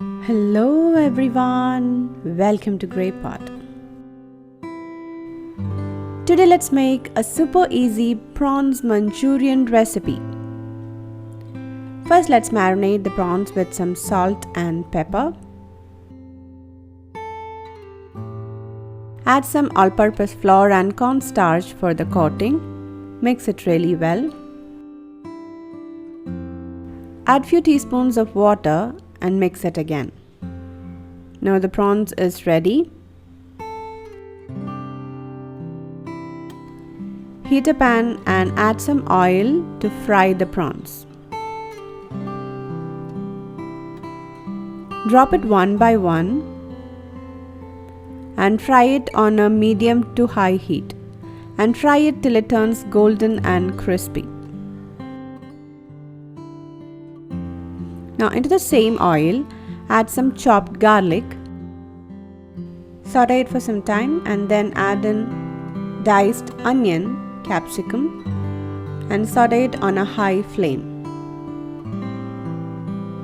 Hello everyone, welcome to Grey Pot. Today let's make a super easy prawns Manchurian recipe. First let's marinate the prawns with some salt and pepper. Add some all-purpose flour and cornstarch for the coating. Mix it really well. Add few teaspoons of water and mix it again. Now the prawns is ready. Heat a pan and add some oil to fry the prawns. Drop it one by one and fry it on a medium to high heat, and fry it till it turns golden and crispy. Now into the same oil, add some chopped garlic. Saute it for some time and then add in diced onion, capsicum, and saute it on a high flame.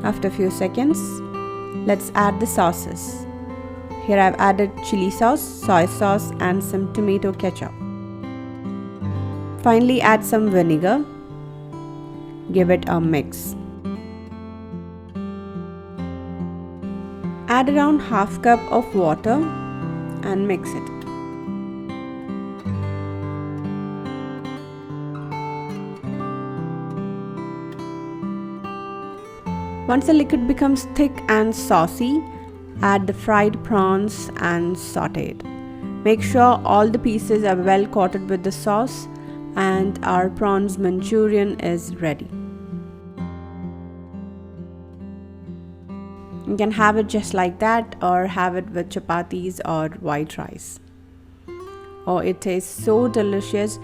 After a few seconds, let's add the sauces. Here I've added chili sauce, soy sauce and some tomato ketchup. Finally add some vinegar. Give it a mix. Add around half cup of water and mix it. Once the liquid becomes thick and saucy, add the fried prawns and saute it. Make sure all the pieces are well coated with the sauce and our prawns Manchurian is ready. You can have it just like that or have it with chapatis or white rice. Oh, it tastes so delicious.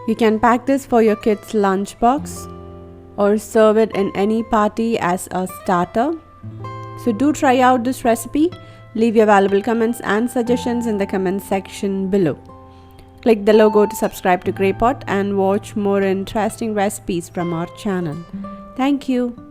You can pack this for your kids' lunchbox or serve it in any party as a starter. So do try out this recipe. Leave your valuable comments and suggestions in the comment section below. Click the logo to subscribe to Grey Pot and watch more interesting recipes from our channel. Thank you.